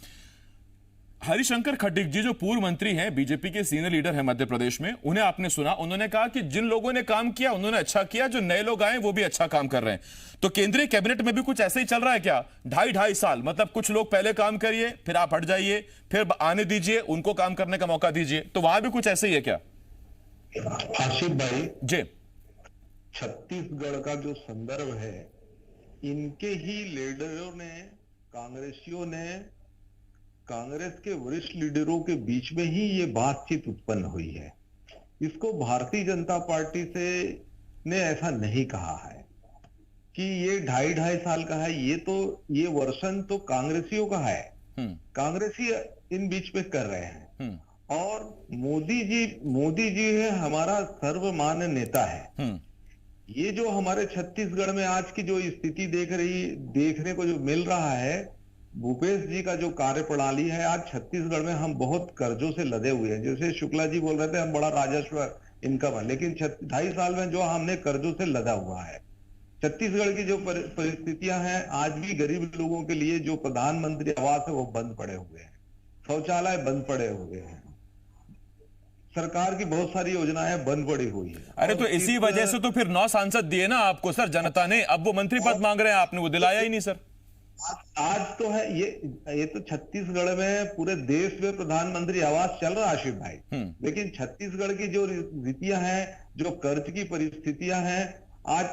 हरिशंकर खट्टिक जी जो पूर्व मंत्री हैं, बीजेपी के सीनियर लीडर हैं मध्य प्रदेश में, उन्हें आपने सुना, उन्होंने कहा कि जिन लोगों ने काम किया उन्होंने अच्छा किया, जो नए लोग आए वो भी अच्छा काम कर रहे हैं। तो केंद्रीय कैबिनेट में भी कुछ ऐसे ही चल रहा है क्या? 2.5 साल मतलब कुछ लोग पहले काम करिए, फिर आप हट जाइए, फिर आने दीजिए, उनको काम करने का मौका दीजिए, तो वहां भी कुछ ऐसे ही है क्या? आशिफ भाई जी, छत्तीसगढ़ का जो संदर्भ है, इनके ही लीडरों ने, कांग्रेसियों ने, कांग्रेस के वरिष्ठ लीडरों के बीच में ही ये बातचीत उत्पन्न हुई है। इसको भारतीय जनता पार्टी से ने ऐसा नहीं कहा है कि ये 2.5 साल का है। ये वर्षन तो कांग्रेसियों का है, कांग्रेसी इन बीच में कर रहे हैं। और मोदी जी है हमारा सर्वमान्य नेता है। ये जो हमारे छत्तीसगढ़ में आज की जो स्थिति देखने को जो मिल रहा है, भूपेश जी का जो कार्यप्रणाली है, आज छत्तीसगढ़ में हम बहुत कर्जों से लदे हुए हैं। जैसे शुक्ला जी बोल रहे थे हम बड़ा राजस्व इनकम है, लेकिन 2.5 साल में जो हमने कर्जों से लदा हुआ है। छत्तीसगढ़ की जो परिस्थितियां हैं, आज भी गरीब लोगों के लिए जो प्रधानमंत्री आवास है वो बंद पड़े हुए हैं, शौचालय बंद पड़े हुए हैं, सरकार की बहुत सारी योजनाएं बंद पड़ी हुई है। अरे तो इसी वजह से तो फिर 9 सांसद दिए ना आपको सर जनता ने, अब वो मंत्री पद मांग रहे हैं, आपने वो दिलाया ही नहीं सर। आज तो है ये तो छत्तीसगढ़ में पूरे देश में प्रधानमंत्री आवास चल रहा है आशिफ भाई, लेकिन छत्तीसगढ़ की जो रीतियां हैं, जो कर्ज की परिस्थितियां हैं, आज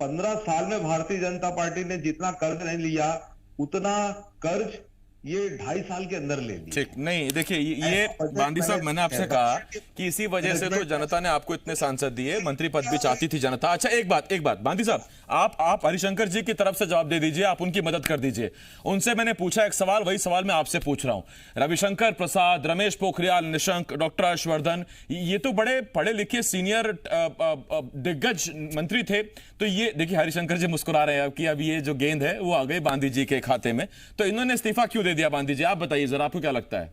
15 साल में भारतीय जनता पार्टी ने जितना कर्ज नहीं लिया उतना कर्ज ये 2.5 साल के अंदर ले लिया। ठीक नहीं, देखिए ये बांदी साहब, मैंने आपसे कहा कि इसी वजह से तो जनता ने आपको इतने सांसद दिए, मंत्री पद भी चाहती थी जनता। अच्छा एक बात बांदी साहब, आप हरिशंकर जी की तरफ से जवाब दे दीजिए, आप उनकी मदद कर दीजिए। उनसे मैंने पूछा एक सवाल, वही सवाल मैं आपसे पूछ रहा हूं। रविशंकर प्रसाद, रमेश पोखरियाल निशंक, डॉक्टर हर्षवर्धन, ये तो बड़े पढ़े लिखे सीनियर दिग्गज मंत्री थे। तो ये देखिए हरिशंकर जी मुस्कुरा रहे हैं कि अब ये जो गेंद है वो आ गई बांदी जी के खाते में, तो इन्होंने इस्तीफा क्यों दे दिया बांदी जी? आप बताइए जरा, आपको क्या लगता है?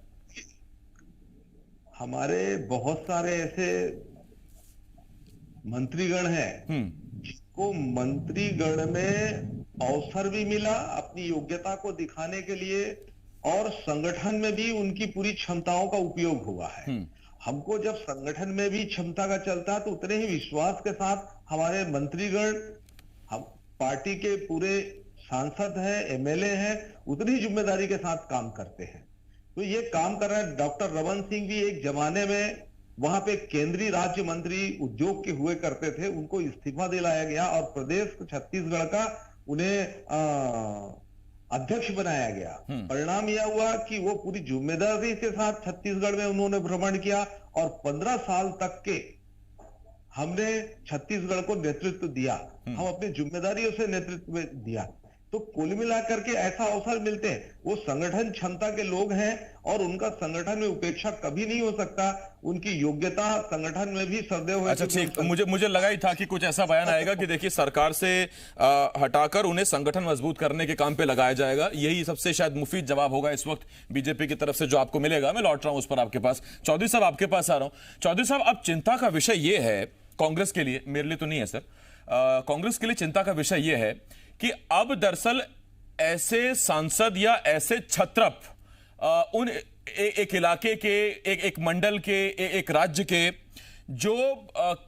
हमारे बहुत सारे ऐसे मंत्रीगण हैं जिनको मंत्रीगण में अवसर भी मिला अपनी योग्यता को दिखाने के लिए, और संगठन में भी उनकी पूरी क्षमताओं का उपयोग हुआ है। हमको जब संगठन में भी क्षमता का चलता है तो उतने ही विश्वास के साथ हमारे मंत्रीगण, हम पार्टी के पूरे सांसद हैं, एमएलए हैं, उतनी ही जिम्मेदारी के साथ काम करते हैं। तो ये काम कर रहे हैं। डॉक्टर रमन सिंह भी एक जमाने में वहां पे केंद्रीय राज्य मंत्री उद्योग के हुए करते थे, उनको इस्तीफा दिलाया गया और प्रदेश छत्तीसगढ़ का उन्हें अध्यक्ष बनाया गया। परिणाम यह हुआ कि वो पूरी जिम्मेदारी के साथ छत्तीसगढ़ में उन्होंने भ्रमण किया और 15 साल तक के हमने छत्तीसगढ़ को नेतृत्व दिया, हम अपनी जिम्मेदारियों से नेतृत्व दिया। तो कुल मिलाकर के ऐसा अवसर मिलते हैं, वो संगठन क्षमता के लोग हैं और उनका संगठन में उपेक्षा कभी नहीं हो सकता, उनकी योग्यता संगठन में भी सदैव है। अच्छा ठीक, मुझे लगा ही था कि कुछ ऐसा बयान आएगा कि देखिए सरकार से हटाकर उन्हें संगठन मजबूत करने के काम पे लगाया जाएगा। यही सबसे शायद मुफीद जवाब होगा इस वक्त बीजेपी की तरफ से जो आपको मिलेगा। मैं लौट रहा हूं उस पर आपके पास। चौधरी साहब आपके पास आ रहा हूं। चौधरी साहब, अब चिंता का विषय यह है कांग्रेस के लिए, मेरे लिए तो नहीं है सर, कांग्रेस के लिए चिंता का विषय यह है कि अब दरअसल ऐसे सांसद या ऐसे छत्रप उन एक इलाके के, एक मंडल के, एक राज्य के जो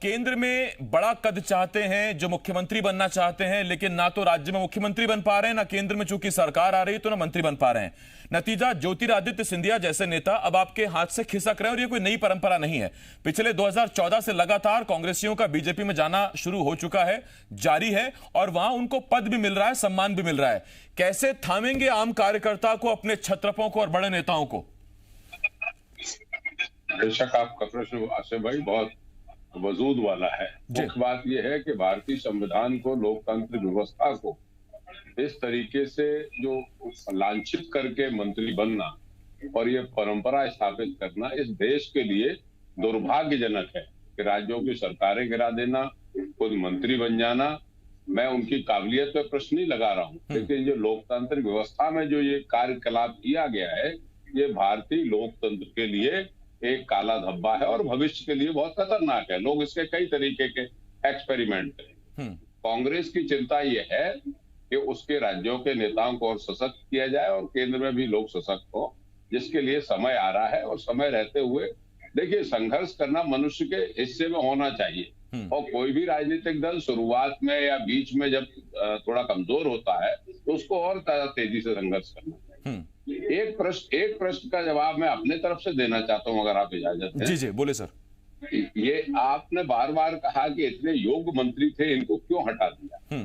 केंद्र में बड़ा कद चाहते हैं, जो मुख्यमंत्री बनना चाहते हैं, लेकिन ना तो राज्य में मुख्यमंत्री बन पा रहे हैं, ना केंद्र में चूंकि सरकार आ रही है तो ना मंत्री बन पा रहे हैं। नतीजा ज्योतिरादित्य सिंधिया जैसे नेता अब आपके हाथ से खिसक रहे हैं। और ये कोई नई परंपरा नहीं है, पिछले 2014 से लगातार कांग्रेसियों का बीजेपी में जाना शुरू हो चुका है, जारी है, और वहां उनको पद भी मिल रहा है, सम्मान भी मिल रहा है। कैसे थामेंगे आम कार्यकर्ता को, अपने छत्रपों को और बड़े नेताओं को? बेशक आपका प्रश्न आसिफ भाई बहुत वजूद वाला है। मुख्य बात यह है कि भारतीय संविधान को, लोकतांत्रिक व्यवस्था को इस तरीके से जो लांछित करके मंत्री बनना और ये परंपरा स्थापित करना इस देश के लिए दुर्भाग्यजनक है कि राज्यों की सरकारें गिरा देना, खुद मंत्री बन जाना। मैं उनकी काबिलियत पे प्रश्न नहीं लगा रहा हूँ, लेकिन जो लोकतांत्रिक व्यवस्था में जो ये कार्यकलाप किया गया है, ये भारतीय लोकतंत्र के लिए एक काला धब्बा है और भविष्य के लिए बहुत खतरनाक है। लोग इसके कई तरीके के एक्सपेरिमेंट करें। कांग्रेस की चिंता ये है कि उसके राज्यों के नेताओं को और सशक्त किया जाए और केंद्र में भी लोग सशक्त हो, जिसके लिए समय आ रहा है। और समय रहते हुए देखिए, संघर्ष करना मनुष्य के हिस्से में होना चाहिए। और कोई भी राजनीतिक दल शुरुआत में या बीच में जब थोड़ा कमजोर होता है तो उसको और तेजी से संघर्ष करना चाहिए। एक प्रश्न का जवाब मैं अपने तरफ से देना चाहता हूं, अगर आप इजाजत दें। जी बोले सर। ये आपने बार बार कहा कि इतने योग्य मंत्री थे, इनको क्यों हटा दिया,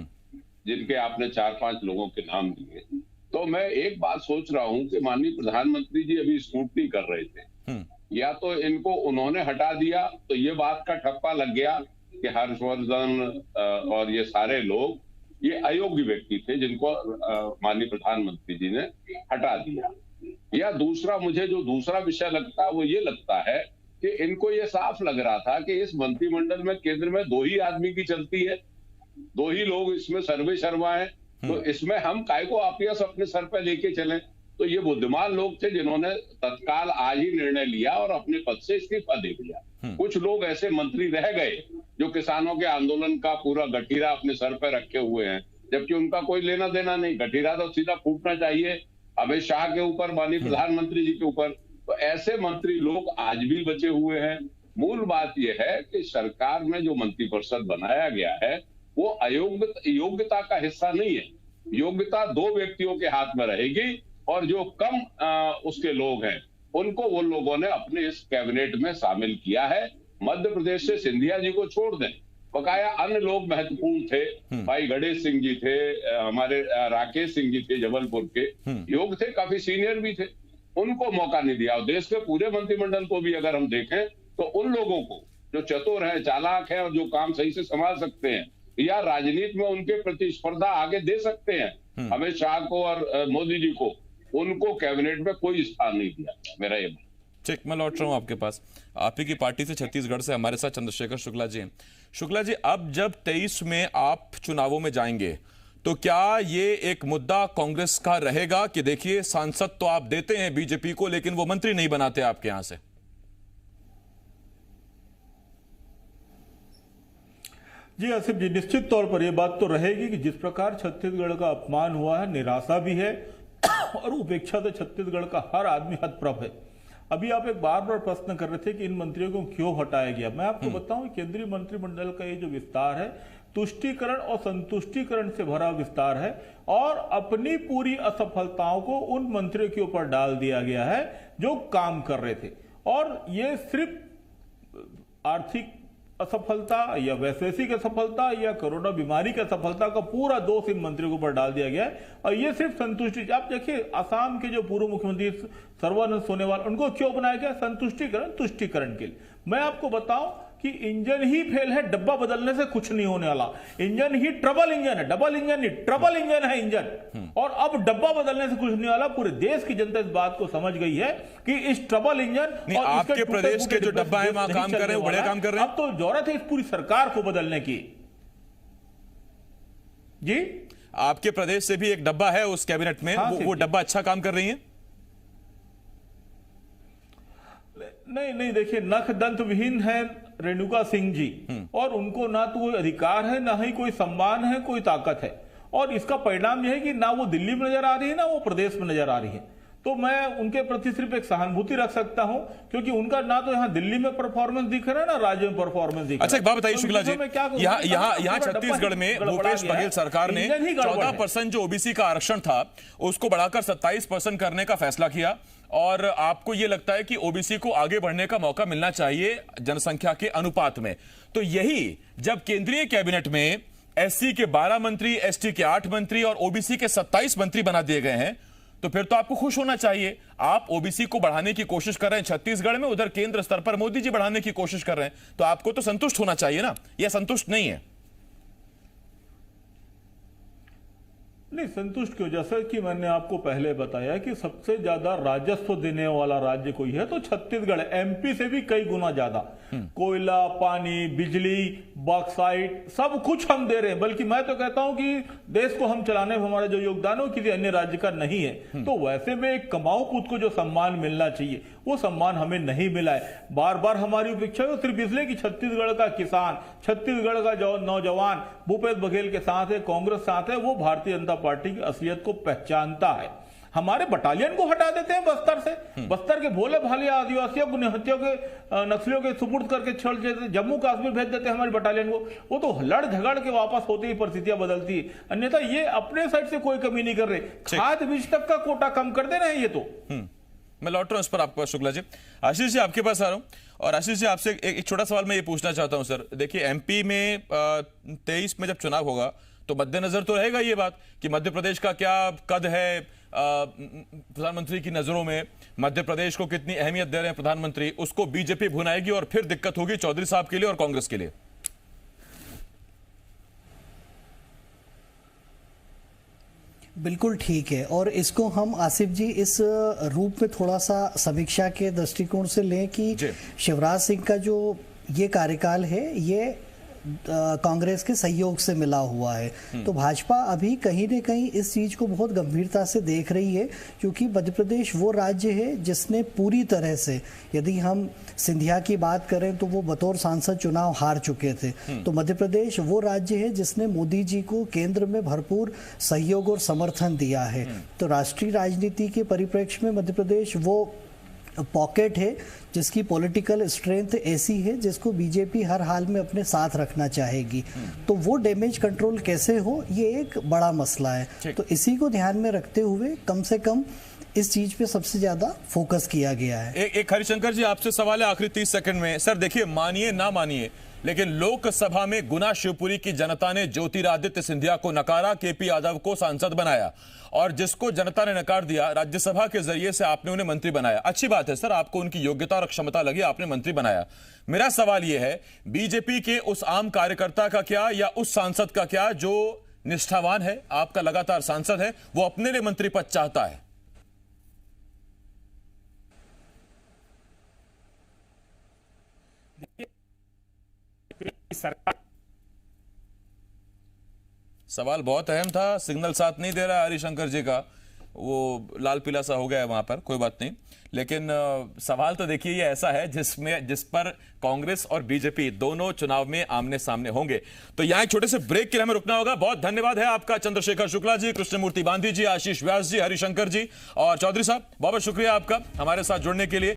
जिनके आपने 4-5 लोगों के नाम दिए। तो मैं एक बात सोच रहा हूं कि माननीय प्रधानमंत्री जी अभी स्कूटनी कर रहे थे, या तो इनको उन्होंने हटा दिया तो ये बात का ठप्पा लग गया कि हर्षवर्धन और ये सारे लोग ये अयोग्य व्यक्ति थे जिनको माननीय प्रधानमंत्री जी ने हटा दिया। या दूसरा, मुझे जो दूसरा विषय लगता है वो ये लगता है कि इनको ये साफ लग रहा था कि इस मंत्रिमंडल में केंद्र में 2 ही आदमी की चलती है, 2 ही लोग इसमें सर्वे शर्मा है, तो इसमें हम काय को आपियस अपने सर पे लेके चलें। तो ये बुद्धिमान लोग थे जिन्होंने तत्काल आज ही निर्णय लिया और अपने पद से इस्तीफा दे दिया। कुछ लोग ऐसे मंत्री रह गए जो किसानों के आंदोलन का पूरा गठीरा अपने सर पे रखे हुए हैं, जबकि उनका कोई लेना देना नहीं। गठीरा तो सीधा फूटना चाहिए अमित शाह के ऊपर, माननीय प्रधानमंत्री जी के ऊपर। तो ऐसे मंत्री लोग आज भी बचे हुए हैं। मूल बात यह है कि सरकार में जो मंत्रिपरिषद बनाया गया है वो योग्यता का हिस्सा नहीं है। योग्यता 2 व्यक्तियों के हाथ में रहेगी और जो कम उसके लोग हैं उनको वो लोगों ने अपने इस कैबिनेट में शामिल किया है। मध्य प्रदेश से सिंधिया जी को छोड़ दें, बकाया अन्य लोग महत्वपूर्ण थे। भाई गणेश सिंह जी थे, हमारे राकेश सिंह जी थे जबलपुर के, योग थे, काफी सीनियर भी थे, उनको मौका नहीं दिया। और देश के पूरे मंत्रिमंडल को भी अगर हम देखें तो उन लोगों को जो चतुर हैं, चालाक हैं और जो काम सही से संभाल सकते हैं या राजनीति में उनके प्रतिस्पर्धा आगे दे सकते हैं, अमित शाह को और मोदी जी को, उनको कैबिनेट में कोई स्थान नहीं दिया। मेरा ये ठीक, मैं लौट रहा हूं आपके पास। आप ही की पार्टी से छत्तीसगढ़ से हमारे साथ चंद्रशेखर शुक्ला जी हैं। शुक्ला जी, अब जब 23 में आप चुनावों में जाएंगे तो क्या ये एक मुद्दा कांग्रेस का रहेगा कि देखिए सांसद तो आप देते हैं बीजेपी को लेकिन वो मंत्री नहीं बनाते आपके यहां से? जी आसिफ जी, निश्चित तौर पर यह बात तो रहेगी कि जिस प्रकार छत्तीसगढ़ का अपमान हुआ है, निराशा भी है और उपेक्षा से छत्तीसगढ़ का हर आदमी हतप्रभ है। अभी आप एक बार बार प्रश्न कर रहे थे कि इन मंत्रियों को क्यों हटाया गया। मैं आपको बताऊं, केंद्रीय मंत्रिमंडल का ये जो विस्तार है तुष्टीकरण और संतुष्टीकरण से भरा विस्तार है और अपनी पूरी असफलताओं को उन मंत्रियों के ऊपर डाल दिया गया है जो काम कर रहे थे। और ये सिर्फ आर्थिक असफलता या वैश्विक असफलता या कोरोना बीमारी की असफलता का पूरा दोष इन मंत्रियों के ऊपर डाल दिया गया है। और ये सिर्फ संतुष्टि, आप देखिए असम के जो पूर्व मुख्यमंत्री सर्बानंद सोनोवाल, उनको क्यों बनाया गया? संतुष्टिकरण तुष्टिकरण के लिए। मैं आपको बताऊं कि इंजन ही फेल है, डब्बा बदलने से कुछ नहीं होने वाला। इंजन ही ट्रबल इंजन है, डबल इंजन नहीं, ट्रबल इंजन है इंजन। और अब डब्बा बदलने से कुछ नहीं वाला। पूरे देश की जनता इस बात को समझ गई है कि इस ट्रबल इंजन और आपके प्रदेश के जो डब्बा है वहां काम कर रहे हैं, बड़े काम कर रहे हैं। अब तो जरूरत है इस पूरी सरकार को बदलने की। जी, आपके प्रदेश से भी एक डब्बा है उस कैबिनेट में, वो डब्बा अच्छा काम कर रही है? नहीं, देखिए, नख दंत विहीन है रेणुका सिंह जी और उनको ना तो कोई अधिकार है, ना ही कोई सम्मान है, कोई ताकत है। और इसका परिणाम यह है कि ना वो दिल्ली में नजर आ रही है, ना वो प्रदेश में नजर आ रही है। तो मैं उनके प्रति सिर्फ एक सहानुभूति रख सकता हूं क्योंकि उनका ना तो यहां दिल्ली में परफॉर्मेंस दिख रहा है, ना राज्य में परफॉर्मेंस दिख रहा है। अच्छा, एक बात बताइए शुक्ला जी, यहाँ छत्तीसगढ़ में भूपेश बघेल सरकार ने 14% जो ओबीसी का आरक्षण था उसको बढ़ाकर 27% करने का फैसला किया और आपको यह लगता है कि ओबीसी को आगे बढ़ने का मौका मिलना चाहिए जनसंख्या के अनुपात में। तो यही जब केंद्रीय कैबिनेट में एससी के 12 मंत्री, एसटी के 8 मंत्री और ओबीसी के 27 मंत्री बना दिए गए हैं, तो फिर तो आपको खुश होना चाहिए। आप ओबीसी को बढ़ाने की कोशिश कर रहे हैं छत्तीसगढ़ में, उधर केंद्र स्तर पर मोदी जी बढ़ाने की कोशिश कर रहे हैं, तो आपको तो संतुष्ट होना चाहिए ना। यह संतुष्ट नहीं है? नहीं, संतुष्ट क्यों? जैसा कि मैंने आपको पहले बताया कि सबसे ज्यादा राजस्व देने वाला राज्य कोई है तो छत्तीसगढ़ है, एमपी से भी कई गुना ज्यादा। कोयला, पानी, बिजली, बॉक्साइट सब कुछ हम दे रहे हैं, बल्कि मैं तो कहता हूं कि देश को हम चलाने में हमारा जो योगदान है किसी अन्य राज्य का नहीं है। तो वैसे में एक कमाऊ पुत को जो सम्मान मिलना चाहिए वो सम्मान हमें नहीं मिला है। बार बार हमारी उपेक्षा है सिर्फ इसलिए कि छत्तीसगढ़ का किसान, छत्तीसगढ़ का जो नौजवान भूपेश बघेल के साथ है, कांग्रेस साथ है, वो भारतीय जनता पार्टी की असलियत को पहचानता है। हमारे बटालियन को हटा देते हैं बस्तर से, बस्तर के भोले भाले आदिवासियों को, निहत्थियों के, नक्सलियों के सुपुर्द करके छोड़ देते, जम्मू कश्मीर भेज देते हैं हमारी बटालियन को। वो तो लड़ झगड़ के वापस होते ही परिस्थितियां बदलती है, अन्यथा ये अपने साइड से कोई कमी नहीं कर रहे। खाद बीज तक का कोटा कम कर दे रहे हैं ये तो। मैं लौट रहा हूं इस पर आपके पास शुक्ला जी। आशीष जी, आपके पास आ रहा हूं और आशीष जी आपसे एक छोटा सवाल मैं ये पूछना चाहता हूं सर। देखिए, एमपी में 23 में जब चुनाव होगा तो मद्देनजर तो रहेगा ये बात कि मध्य प्रदेश का क्या कद है प्रधानमंत्री की नजरों में, मध्य प्रदेश को कितनी अहमियत दे रहे हैं प्रधानमंत्री, उसको बीजेपी भुनाएगी और फिर दिक्कत होगी चौधरी साहब के लिए और कांग्रेस के लिए। बिल्कुल ठीक है, और इसको हम आसिफ जी इस रूप में थोड़ा सा समीक्षा के दृष्टिकोण से लें कि शिवराज सिंह का जो ये कार्यकाल है ये कांग्रेस के सहयोग से मिला हुआ है। तो भाजपा अभी कहीं न कहीं इस चीज को बहुत गंभीरता से देख रही है, क्योंकि मध्य प्रदेश वो राज्य है जिसने पूरी तरह से, यदि हम सिंधिया की बात करें तो वो बतौर सांसद चुनाव हार चुके थे, तो मध्य प्रदेश वो राज्य है जिसने मोदी जी को केंद्र में भरपूर सहयोग और समर्थन दिया है। तो राष्ट्रीय राजनीति के परिप्रेक्ष्य में मध्य प्रदेश वो पॉकेट है जिसकी पॉलिटिकल स्ट्रेंथ ऐसी है जिसको बीजेपी हर हाल में अपने साथ रखना चाहेगी। तो वो डैमेज कंट्रोल कैसे हो, ये एक बड़ा मसला है। तो इसी को ध्यान में रखते हुए कम से कम इस चीज पे सबसे ज्यादा फोकस किया गया है। एक हरिशंकर जी आपसे सवाल है आखिरी 30 सेकंड में। सर देखिए, मानिए ना मानिए, लेकिन लोकसभा में गुना शिवपुरी की जनता ने ज्योतिरादित्य सिंधिया को नकारा, केपी यादव को सांसद बनाया, और जिसको जनता ने नकार दिया राज्यसभा के जरिए से आपने उन्हें मंत्री बनाया। अच्छी बात है सर, आपको उनकी योग्यता और क्षमता लगी, आपने मंत्री बनाया। मेरा सवाल यह है, बीजेपी के उस आम कार्यकर्ता का क्या, या उस सांसद का क्या जो निष्ठावान है, आपका लगातार सांसद है, वो अपने लिए मंत्री पद चाहता है? सवाल बहुत अहम था, सिग्नल साथ नहीं दे रहा हरिशंकर जी का, वो लाल पीला सा हो गया है वहां पर, कोई बात नहीं। लेकिन सवाल तो देखिए ये ऐसा है जिस पर कांग्रेस और बीजेपी दोनों चुनाव में आमने सामने होंगे। तो यहां एक छोटे से ब्रेक के लिए हमें रुकना होगा। बहुत धन्यवाद है आपका चंद्रशेखर शुक्ला जी, कृष्णमूर्ति बांधी जी, आशीष व्यास जी, हरिशंकर जी और चौधरी साहब, बहुत बहुत शुक्रिया आपका हमारे साथ जुड़ने के लिए।